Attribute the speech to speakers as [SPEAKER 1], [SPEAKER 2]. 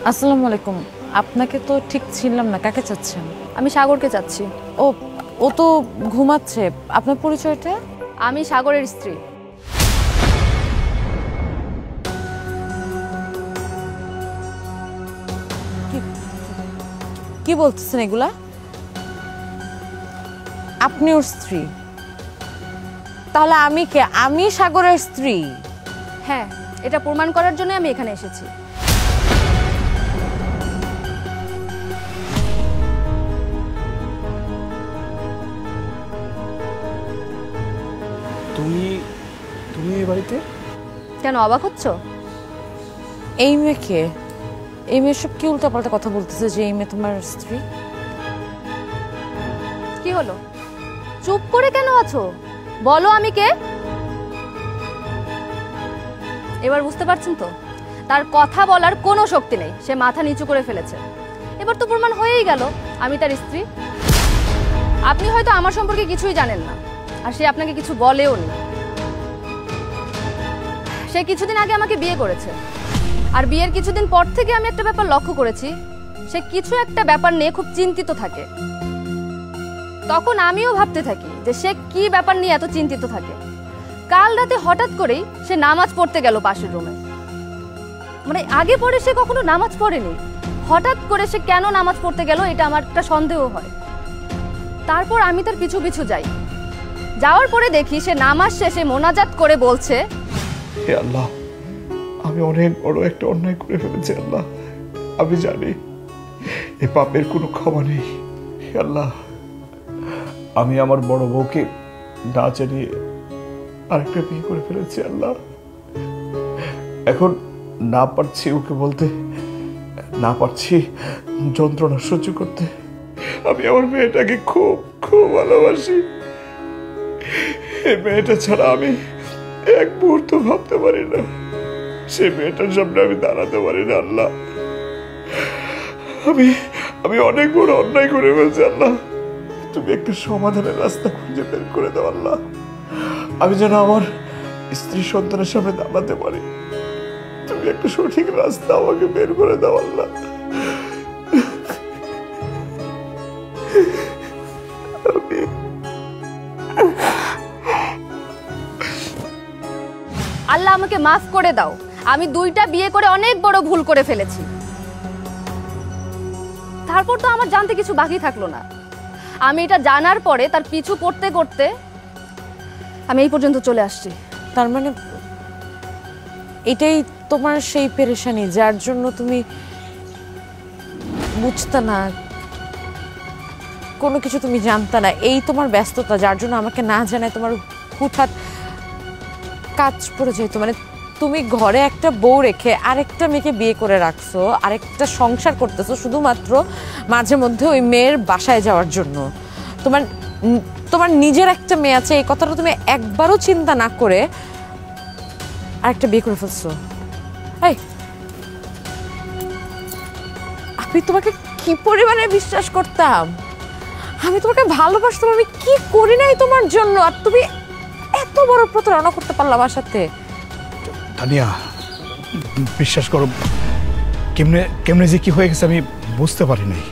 [SPEAKER 1] আসসালামু আলাইকুম। আপনাকে তো ঠিক চিনলাম না, কাকে চাচ্ছেন?
[SPEAKER 2] আমি সাগরকে চাচ্ছি।
[SPEAKER 1] ও ও তো ঘুমাচ্ছে। আপনার পরিচয়টা?
[SPEAKER 2] আমি সাগরের স্ত্রী।
[SPEAKER 1] কি বলতেছেন এগুলা? আপনি ওর স্ত্রী? তাহলে আমি কে? আমি সাগরের স্ত্রী?
[SPEAKER 2] হ্যাঁ, এটা প্রমাণ করার জন্য আমি এখানে এসেছি।
[SPEAKER 3] তুমি তুমি এই বাড়িতে?
[SPEAKER 2] কেন অবাক হচ্ছ?
[SPEAKER 1] এই মেয়েকে? এই মেয়ে সব কি উল্টাপাল্টা কথা বলতেছে যে এই মেয়ে তোমার স্ত্রী?
[SPEAKER 2] কি হলো, চুপ করে কেন আছো? বলো আমি কে। এবার বুঝতে পারছেন তো, তার কথা বলার কোনো শক্তি নেই, সে মাথা নিচু করে ফেলেছে। এবার তো প্রমাণ হয়েই গেল আমি তার স্ত্রী। আপনি হয়তো আমার সম্পর্কে কিছুই জানেন না, আর সে আপনাকে কিছু বলেও নি। সে কিছুদিন আগে আমাকে বিয়ে করেছে, আর বিয়ের কিছুদিন পর থেকে আমি একটা ব্যাপার লক্ষ্য করেছি, সে কিছু একটা ব্যাপার নিয়ে খুব চিন্তিত থাকে। তখন আমিও ভাবতে থাকি যে সে কি ব্যাপার নিয়ে এত চিন্তিত থাকে। কাল রাতে হঠাৎ করেই সে নামাজ পড়তে গেল পাশের রুমে। মানে আগে পরে সে কখনো নামাজ পড়েনি, হঠাৎ করে সে কেন নামাজ পড়তে গেল এটা আমার একটা সন্দেহ হয়। তারপর আমি তার পিছু পিছু যাই। যাওয়ার পরে দেখি সে নামাজ শেষে মোনাজাত করে বলছে,
[SPEAKER 3] হে আল্লাহ, আমি অনেক বড় একটা অন্যায় করে ফেলেছি আল্লাহ। আমি জানি এই পাপের কোনো ক্ষমা নেই। হে আল্লাহ, আমি আমার বড় বউকে না জানিয়ে আরেকটা বিয়ে করে ফেলেছি আল্লাহ। এখন না পারছি ওকে বলতে, না পারছি যন্ত্রণা সহ্য করতে। আমি আমার মেয়েটাকে খুব খুব ভালোবাসি। এই মেয়েটা ছাড়া আমি এক মুহূর্ত ভাবতে পারি না। সে মেয়েটার সামনে আমি দাঁড়াতে পারি না আল্লাহ। আমি অনেক বড় অন্যায় করে ফেলছি আল্লাহ। তুমি একটা সমাধানের রাস্তা খুঁজে বের করে দাও আল্লাহ। আমি যেন আমার স্ত্রী সন্তানের সামনে দাঁড়াতে পারি। তুমি একটা সঠিক রাস্তা আমাকে বের করে দাও আল্লাহ।
[SPEAKER 2] আল্লাহ আমাকে মাফ করে দাও, আমি 2টা বিয়ে করে অনেক বড় ভুল করে ফেলেছি। তারপর তো আমার জানতে কিছু বাকি থাকলো না। আমি এটা জানার পরে তার পিছু করতে করতে আমি এই পর্যন্ত চলে আসছি।
[SPEAKER 1] তার মানে এটাই তোমার সেই পেরেশানি যার জন্য তুমি বুঝতে না, কোনো কিছু তুমি জানতে না, এই তোমার ব্যস্ততা যার জন্য আমাকে না জানায় তোমার হুটহাট কাজ পড়ে যেত। মানে তুমি ঘরে একটা বউ রেখে আরেকটা মেয়েকে বিয়ে করে রাখছো, আরেকটা সংসার করতেছো শুধুমাত্র মাঝে মধ্যে ওই মেয়ের বাসায় যাওয়ার জন্য। তোমার নিজের একটা মেয়ে আছে, এই কথাটা তুমি একবারও চিন্তা না করে আরেকটা বিয়ে করে ফেলছো। এই, আমি তোমাকে কি পরিমাণে বিশ্বাস করতাম, আমি তোমাকে ভালোবাসতাম, আমি কি করি নাই তোমার জন্য, আর তুমি এত বড় প্রতারণা করতে পারলাম আমার সাথে।
[SPEAKER 4] তানিয়া, বিশ্বাস করো, কেমনে কেমনে যে কি হয়ে গেছে আমি বুঝতে পারি নাই।